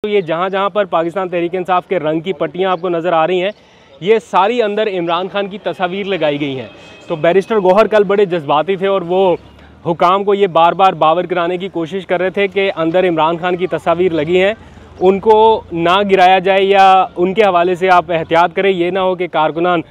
तो ये जहाँ जहाँ पर पाकिस्तान तहरीक इंसाफ के रंग की पट्टियाँ आपको नज़र आ रही हैं, ये सारी अंदर इमरान खान की तस्वीर लगाई गई हैं। तो बैरिस्टर गौहर कल बड़े जज्बाती थे और वो हुकाम को ये बार बार बावर कराने की कोशिश कर रहे थे कि अंदर इमरान खान की तस्वीर लगी हैं, उनको ना गिराया जाए या उनके हवाले से आप एहतियात करें। ये ना हो कि कारकुनान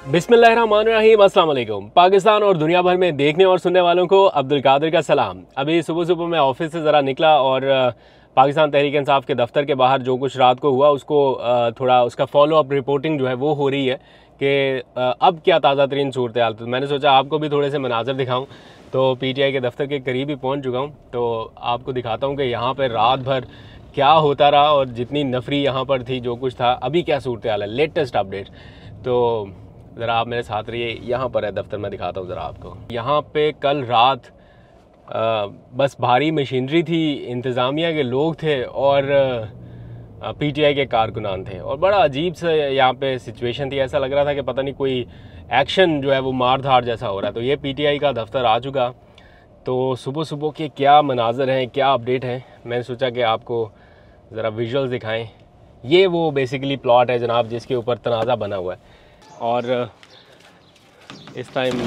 बिस्मिल्लाहिर्रहमानिर्रहीम, अस्सलाम वालेकुम। पाकिस्तान और दुनिया भर में देखने और सुनने वालों को अब्दुल कादिर का सलाम। अभी सुबह सुबह मैं ऑफिस से ज़रा निकला और पाकिस्तान तहरीक इंसाफ के दफ्तर के बाहर जो कुछ रात को हुआ उसको थोड़ा उसका फॉलो अप रिपोर्टिंग जो है वो हो रही है कि अब क्या ताज़ा तरीन सूरत हाल। तो मैंने सोचा आपको भी थोड़े से मनाजर दिखाऊँ। तो PTI के दफ्तर के करीब ही पहुँच चुका हूँ, तो आपको दिखाता हूँ कि यहाँ पर रात भर क्या होता रहा और जितनी नफरी यहाँ पर थी, जो कुछ था, अभी क्या सूरत हाल है, लेटेस्ट अपडेट। तो ज़रा आप मेरे साथ रहिए। यहाँ पर है दफ्तर, मैं दिखाता हूँ ज़रा आपको। यहाँ पे कल रात बस भारी मशीनरी थी, इंतज़ामिया के लोग थे और PTI के कारकुनान थे और बड़ा अजीब सा यहाँ पे सिचुएशन थी। ऐसा लग रहा था कि पता नहीं कोई एक्शन जो है वो मार धाड़ जैसा हो रहा है। तो ये PTI का दफ्तर आ चुका। तो सुबह सुबह के क्या मनाजर हैं, क्या अपडेट हैं, मैंने सोचा कि आपको ज़रा विजुअल्स दिखाएँ। ये वो बेसिकली प्लॉट है जनाब जिसके ऊपर तनाज़ा बना हुआ है और इस टाइम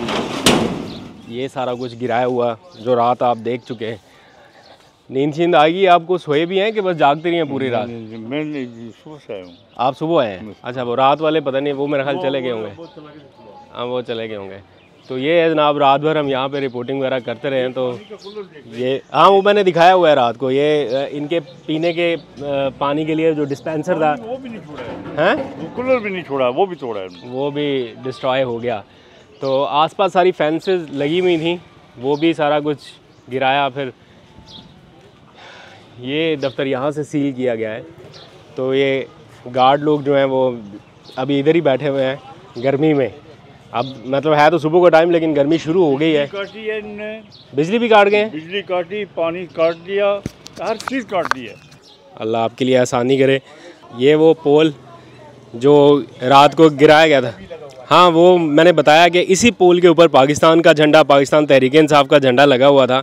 ये सारा कुछ गिराया हुआ जो रात आप देख चुके हैं। नींद शींद आ गई आपको? सोए भी हैं कि बस जागते रही हैं पूरी रात? मैं सुबह से आया हूँ। आप सुबह आए हैं? अच्छा, वो रात वाले पता नहीं, वो मेरे ख्याल चले गए होंगे। हाँ, वो चले गए होंगे। तो ये है जनाब, रात भर हम यहाँ पे रिपोर्टिंग वगैरह करते रहे हैं। तो ये हाँ, वो मैंने दिखाया हुआ है रात को। ये इनके पीने के पानी के लिए जो डिस्पेंसर था वो भी नहीं छोड़ा है, वो कूलर भी नहीं छोड़ा, वो भी तोड़ा है, वो भी डिस्ट्रॉय हो गया। तो आसपास सारी फेंसेस लगी हुई थी, वो भी सारा कुछ गिराया। फिर ये दफ्तर यहाँ से सील किया गया है। तो ये गार्ड लोग जो हैं वो अभी इधर ही बैठे हुए हैं गर्मी में। अब मतलब है तो सुबह का टाइम, लेकिन गर्मी शुरू हो गई है। काटी है इनने, बिजली भी काट गए हैं, बिजली काटी, पानी काट दिया, हर चीज़ काट दी है। अल्लाह आपके लिए आसानी करे। ये वो पोल जो रात को गिराया गया था, हाँ, वो मैंने बताया कि इसी पोल के ऊपर पाकिस्तान का झंडा, पाकिस्तान तहरीक इंसाफ का झंडा लगा हुआ था।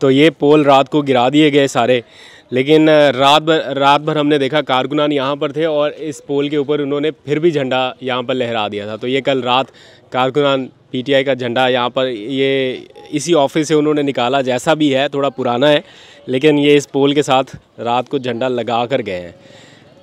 तो ये पोल रात को गिरा दिए गए सारे, लेकिन रात भर हमने देखा कारकुनान यहाँ पर थे और इस पोल के ऊपर उन्होंने फिर भी झंडा यहाँ पर लहरा दिया था। तो ये कल रात कारकुनान PTI का झंडा यहाँ पर ये इसी ऑफिस से उन्होंने निकाला, जैसा भी है थोड़ा पुराना है, लेकिन ये इस पोल के साथ रात को झंडा लगा कर गए हैं।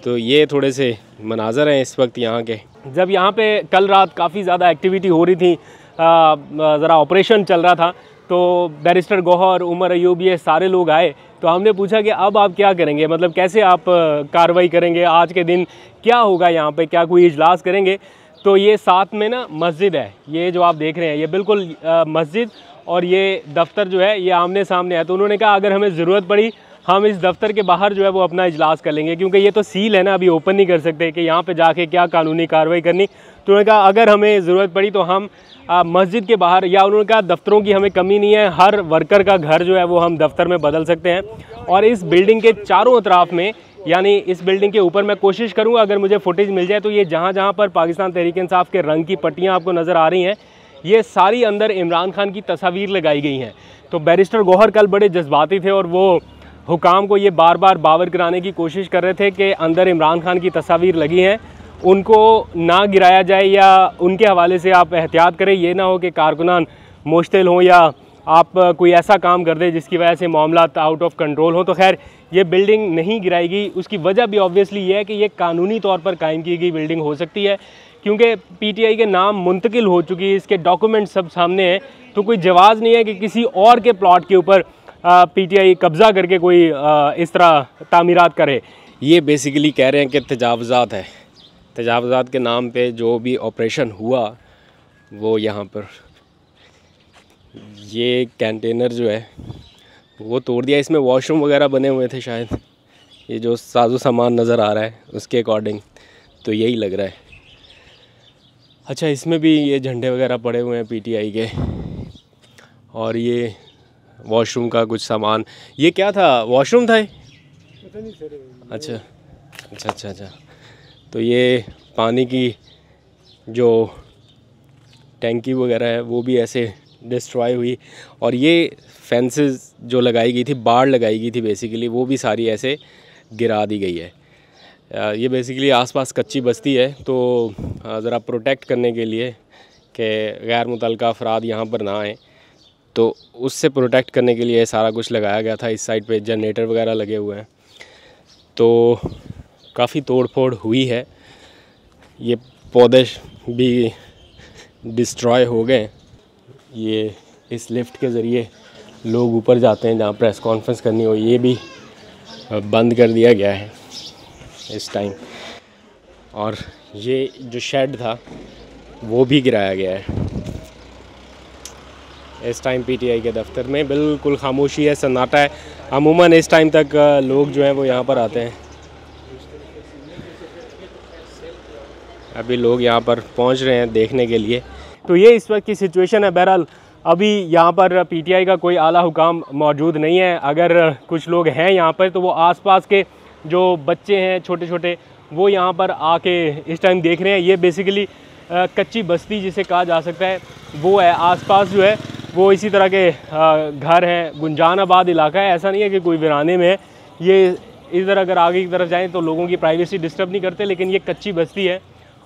तो ये थोड़े से मनाजर हैं इस वक्त यहाँ के। जब यहाँ पे कल रात काफ़ी ज़्यादा एक्टिविटी हो रही थी, ज़रा ऑपरेशन चल रहा था, तो बैरिस्टर गौहर, उमर अयूब, ये सारे लोग आए। तो हमने पूछा कि अब आप क्या करेंगे, मतलब कैसे आप कार्रवाई करेंगे, आज के दिन क्या होगा यहाँ पे, क्या कोई इजलास करेंगे? तो ये साथ में ना मस्जिद है, ये जो आप देख रहे हैं, ये बिल्कुल मस्जिद और ये दफ्तर जो है ये आमने सामने है। तो उन्होंने कहा अगर हमें ज़रूरत पड़ी हम इस दफ्तर के बाहर जो है वो अपना इजलास कर लेंगे, क्योंकि ये तो सील है ना, अभी ओपन नहीं कर सकते कि यहाँ पे जाके क्या कानूनी कार्रवाई करनी। तो उन्होंने कहा अगर हमें ज़रूरत पड़ी तो हम मस्जिद के बाहर, या उन्होंने कहा दफ्तरों की हमें कमी नहीं है, हर वर्कर का घर जो है वो हम दफ्तर में बदल सकते हैं। और इस बिल्डिंग के चारों अतराफ़ में, यानी इस बिल्डिंग के ऊपर, मैं कोशिश करूँगा अगर मुझे फुटेज मिल जाए तो ये जहाँ जहाँ पर पाकिस्तान तहरीक इंसाफ के रंग की पट्टियाँ आपको नज़र आ रही हैं, ये सारी अंदर इमरान खान की तस्वीर लगाई गई हैं। तो बैरिस्टर गौहर कल बड़े जज्बाती थे और वो हुकाम को ये बार बार बावर कराने की कोशिश कर रहे थे कि अंदर इमरान खान की तस्वीर लगी हैं, उनको ना गिराया जाए या उनके हवाले से आप एहतियात करें। ये ना हो कि कारकुनान मुश्तिल हों या आप कोई ऐसा काम कर दें जिसकी वजह से मामला आउट ऑफ कंट्रोल हो। तो खैर, ये बिल्डिंग नहीं गिराएगी। उसकी वजह भी ऑब्वियसली ये है कि ये कानूनी तौर पर कायम की गई बिल्डिंग हो सकती है, क्योंकि PTI के नाम मुंतकिल हो चुकी है, इसके डॉक्यूमेंट सब सामने हैं। तो कोई जवाज़ नहीं है कि किसी और के प्लॉट के ऊपर PTI कब्ज़ा करके कोई इस तरह तामीरात करे। ये बेसिकली कह रहे हैं कि तजावज़ात है, तजावज़ात के नाम पे जो भी ऑपरेशन हुआ वो यहाँ पर ये कंटेनर जो है वो तोड़ दिया। इसमें वॉशरूम वगैरह बने हुए थे शायद, ये जो साजो सामान नज़र आ रहा है उसके अकॉर्डिंग तो यही लग रहा है। अच्छा, इसमें भी ये झंडे वगैरह पड़े हुए हैं PTI के, और ये वॉशरूम का कुछ सामान। ये क्या था, वॉशरूम था ये? अच्छा अच्छा अच्छा अच्छा। तो ये पानी की जो टैंकी वगैरह है वो भी ऐसे डिस्ट्रॉय हुई, और ये फेंसेस जो लगाई गई थी, बाड़ लगाई गई थी बेसिकली, वो भी सारी ऐसे गिरा दी गई है। ये बेसिकली आसपास कच्ची बस्ती है, तो ज़रा प्रोटेक्ट करने के लिए कि गैर मुतल्लिक़ा अफराद यहाँ पर ना आएँ, तो उससे प्रोटेक्ट करने के लिए सारा कुछ लगाया गया था। इस साइड पे जनरेटर वगैरह लगे हुए हैं, तो काफ़ी तोड़ फोड़ हुई है। ये पौधे भी डिस्ट्रॉय हो गए। ये इस लिफ्ट के ज़रिए लोग ऊपर जाते हैं जहाँ प्रेस कॉन्फ्रेंस करनी हो, ये भी बंद कर दिया गया है इस टाइम। और ये जो शेड था वो भी गिराया गया है। इस टाइम पीटीआई के दफ्तर में बिल्कुल खामोशी है, सन्नाटा है। अमूमन इस टाइम तक लोग जो हैं वो यहाँ पर आते हैं। अभी लोग यहाँ पर पहुँच रहे हैं देखने के लिए। तो ये इस वक्त की सिचुएशन है। बहरहाल अभी यहाँ पर पीटीआई का कोई आला हुकाम मौजूद नहीं है। अगर कुछ लोग हैं यहाँ पर तो वो आसपास के जो बच्चे हैं छोटे छोटे वो यहाँ पर आके इस टाइम देख रहे हैं। ये बेसिकली कच्ची बस्ती जिसे कहा जा सकता है वो है। आसपास जो है वो इसी तरह के घर हैं। गुंजान आबाद इलाका है, ऐसा नहीं है कि कोई वीराने में है। ये इधर अगर आगे की तरफ जाएँ तो लोगों की प्राइवेसी डिस्टर्ब नहीं करते, लेकिन ये कच्ची बस्ती है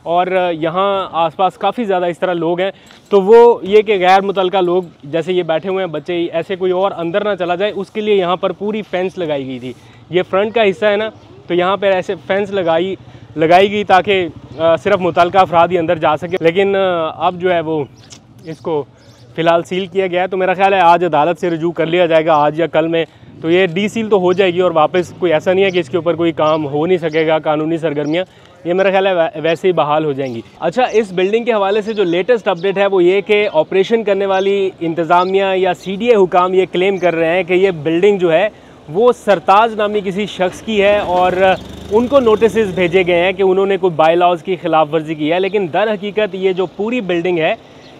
और यहाँ आसपास काफ़ी ज़्यादा इस तरह लोग हैं। तो वो ये कि गैर मुतल्लिक़ा लोग जैसे ये बैठे हुए हैं बच्चे, ऐसे कोई और अंदर ना चला जाए, उसके लिए यहाँ पर पूरी फेंस लगाई गई थी। ये फ्रंट का हिस्सा है ना, तो यहाँ पर ऐसे फेंस लगाई गई ताकि सिर्फ मुतल्लिक़ा अफराद ही अंदर जा सके। लेकिन अब जो है वो इसको फ़िलहाल सील किया गया है। तो मेरा ख्याल है आज अदालत से रजू कर लिया जाएगा, आज या कल में। तो ये डी सील तो हो जाएगी और वापस कोई ऐसा नहीं है कि इसके ऊपर कोई काम हो नहीं सकेगा। कानूनी सरगर्मियाँ ये मेरा ख्याल है वैसे ही बहाल हो जाएंगी। अच्छा, इस बिल्डिंग के हवाले से जो लेटेस्ट अपडेट है वो ये कि ऑपरेशन करने वाली इंतज़ामिया या CDA हुकाम ये क्लेम कर रहे हैं कि ये बिल्डिंग जो है वो सरताज नामी किसी शख्स की है और उनको नोटिस भेजे गए हैं कि उन्होंने कोई बाय लॉज की खिलाफ वर्जी की है। लेकिन दर हकीकत ये जो पूरी बिल्डिंग है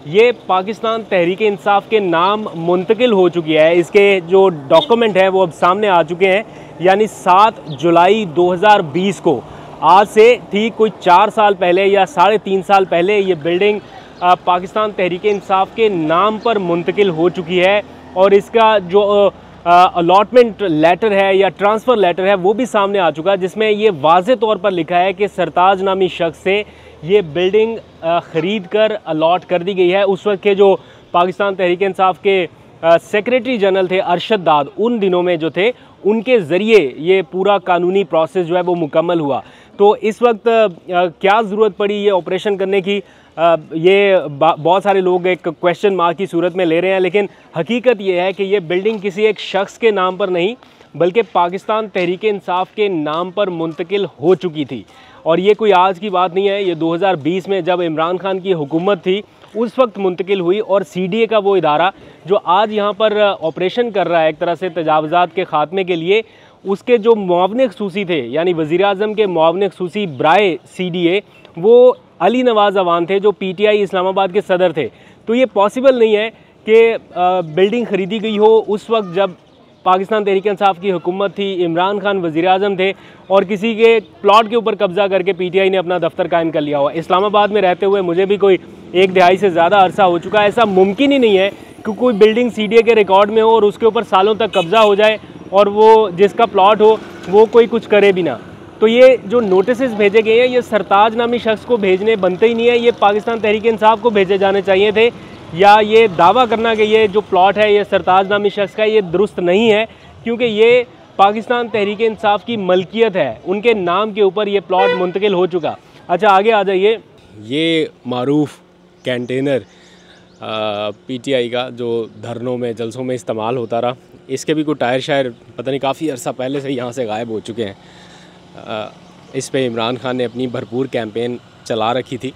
ये पाकिस्तान तहरीक इंसाफ के नाम मुंतकिल हो चुकी है। इसके जो डॉक्यूमेंट है वो अब सामने आ चुके हैं। यानी 7 जुलाई 2020 को, आज से ठीक कोई 4 साल पहले या 3.5 साल पहले ये बिल्डिंग पाकिस्तान तहरीक इंसाफ के नाम पर मुंतकिल हो चुकी है। और इसका जो अलॉटमेंट लेटर है या ट्रांसफ़र लेटर है वो भी सामने आ चुका है, जिसमें ये वाज़े तौर पर लिखा है कि सरताज नामी शख्स से ये बिल्डिंग ख़रीद कर अलॉट कर दी गई है। उस वक्त के जो पाकिस्तान तहरीक इंसाफ के सेक्रेटरी जनरल थे अरशद दाद, उन दिनों में जो थे उनके ज़रिए ये पूरा कानूनी प्रोसेस जो है वो मुकम्मल हुआ। तो इस वक्त क्या ज़रूरत पड़ी ये ऑपरेशन करने की, ये बहुत सारे लोग एक क्वेश्चन मार्क की सूरत में ले रहे हैं। लेकिन हकीकत ये है कि ये बिल्डिंग किसी एक शख्स के नाम पर नहीं बल्कि पाकिस्तान तहरीक इंसाफ के नाम पर मुंतकिल हो चुकी थी। और ये कोई आज की बात नहीं है, ये 2020 में जब इमरान खान की हुकूमत थी उस वक्त मुंतकिल हुई। और CDA का वो इदारा जो आज यहाँ पर ऑपरेशन कर रहा है एक तरह से तजावुज़ात के ख़ात्मे के लिए, उसके जो मुआविन ख़ुसूसी थे यानी वज़ीर आज़म के मुआविन ख़ुसूसी बराए CDA वो अली नवाज़ अवान थे जो PTI इस्लामाबाद के सदर थे। तो ये पॉसिबल नहीं है कि बिल्डिंग ख़रीदी गई हो उस वक्त जब पाकिस्तान तहरीक इंसाफ की हुकूमत थी, इमरान खान वज़ीर आज़म थे और किसी के प्लॉट के ऊपर कब्ज़ा करके PTI ने अपना दफ्तर कायम कर लिया हुआ। इस्लामाबाद में रहते हुए मुझे भी कोई 1 दहाई से ज़्यादा अरसा हो चुका है। ऐसा मुमकिन ही नहीं है कि कोई बिल्डिंग CDA के रिकॉर्ड में हो और उसके ऊपर सालों तक कब्ज़ा हो जाए और वो जिसका प्लॉट हो वो कोई कुछ करे भी ना। तो ये जो नोटिस भेजे गए हैं ये सरताज नामी शख्स को भेजने बनते ही नहीं है, ये पाकिस्तान तहरीक इंसाफ को भेजे जाने चाहिए थे। या ये दावा करना कि ये जो प्लॉट है ये सरताज नामी शख्स का, ये दुरुस्त नहीं है, क्योंकि ये पाकिस्तान तहरीक इंसाफ की मलकियत है, उनके नाम के ऊपर ये प्लॉट मुंतकिल हो चुका। अच्छा, आगे आ जाइए। ये मारूफ कंटेनर PTI का जो धरनों में जलसों में इस्तेमाल होता रहा, इसके भी कोई टायर शायर पता नहीं काफ़ी अरसा पहले से यहाँ से गायब हो चुके हैं। इस पे इमरान खान ने अपनी भरपूर कैंपेन चला रखी थी।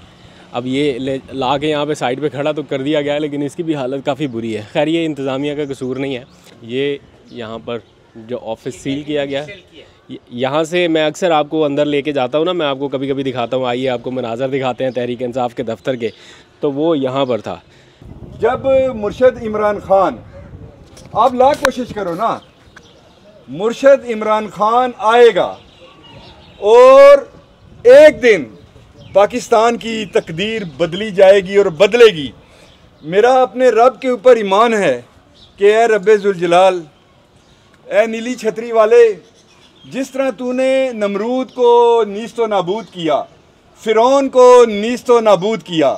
अब ये ला के यहाँ पे साइड पे खड़ा तो कर दिया गया है, लेकिन इसकी भी हालत काफ़ी बुरी है। खैर ये इंतज़ामिया का कसूर नहीं है। ये यहाँ पर जो ऑफिस सील किया गया है, यहाँ से मैं अक्सर आपको अंदर लेके जाता हूँ ना, मैं आपको कभी कभी दिखाता हूँ। आइए आपको मनाज़र दिखाते हैं तहरीक इंसाफ के दफ्तर के। तो वो यहाँ पर था जब मुर्शद इमरान खान, आप लाख कोशिश करो ना, मुर्शद इमरान खान आएगा और एक दिन पाकिस्तान की तकदीर बदली जाएगी और बदलेगी। मेरा अपने रब के ऊपर ईमान है कि ए रब्बे जुल जलाल, ए नीली छतरी वाले, जिस तरह तूने नमरूद को नीस्तो नाबूद किया, फ़िरौन को नीस्तो नाबूद किया,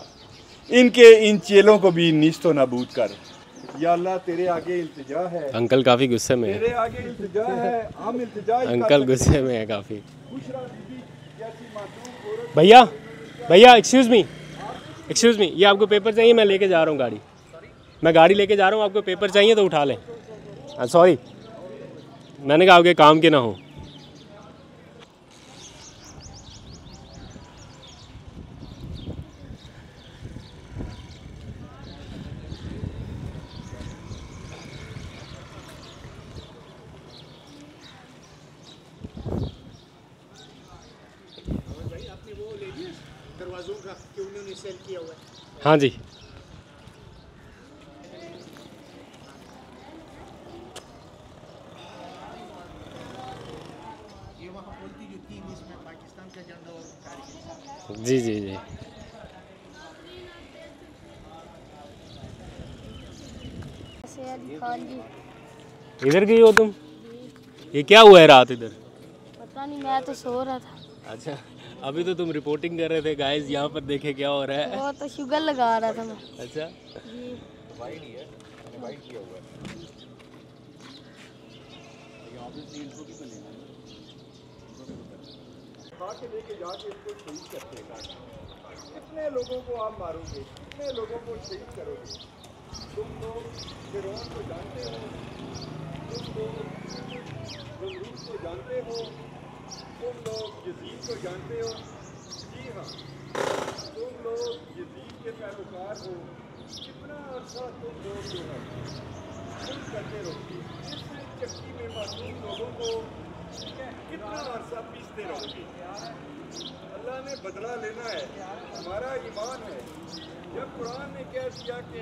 इनके इन चेलों को भी नीस्तो नाबूद कर। या अल्लाह तेरे आगे इल्तिजा है। अंकल काफ़ी गुस्से में है। तेरे आगे इल्तिजा है, हम इल्तिजा अंकल गुस्से में है काफ़ी। भैया भैया एक्सक्यूज़ मी, ये आपको पेपर चाहिए? मैं लेके जा रहा हूँ गाड़ी, मैं गाड़ी लेके जा रहा हूँ, आपको पेपर चाहिए तो उठा लें। सॉरी, मैंने कहा आपके काम के ना हो। दरवाज़ों का कि उन्होंने सेल किया हुआ है। हाँ जी। ये वहाँ बोलती जो थी इसमें पाकिस्तान का झंडा और कारगिल। जी जी जी। खान जी, इधर गई हो तुम? ये क्या हुआ है रात इधर? पता नहीं, मैं तो सो रहा था। अच्छा, अभी तो तुम रिपोर्टिंग कर रहे थे गाइस, यहाँ पर देखे क्या हो रहा है। वो तो शुगर लगा रहा था मैं। अच्छा, जी, लेके जाके इसको शहीद करते हैं। कितने लोगों को आप मारोगे, कितने लोगों को शहीद करोगे? तुम लोग फिरौन को जानते हो, तुम लोग नमरूद को जानते हो, तुम लोग यजीद को जानते हो। जी हाँ, तुम लोग यजीद के पैरोकार हो। कितना अर्सा तुम लोग जो है खुद करते रहोगे, इस चक्की में मासूम लोगों को कितना अर्सा पीसते रहोगे? अल्लाह ने बदला लेना है, हमारा ईमान है। जब कुरान ने कह दिया कि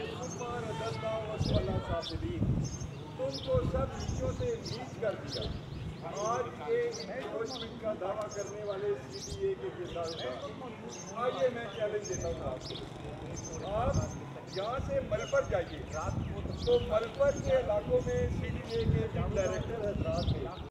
तुमको सब नीचों से नीच कर दिया, आज के इन्फोर्समेंट का दावा करने वाले CDA के किरदार का आइए मैं चैलेंज देता हूँ आपको। आप यहाँ से मलपर जाइए, तो मलपर के इलाकों में CDA के डायरेक्टर हजरात हैं।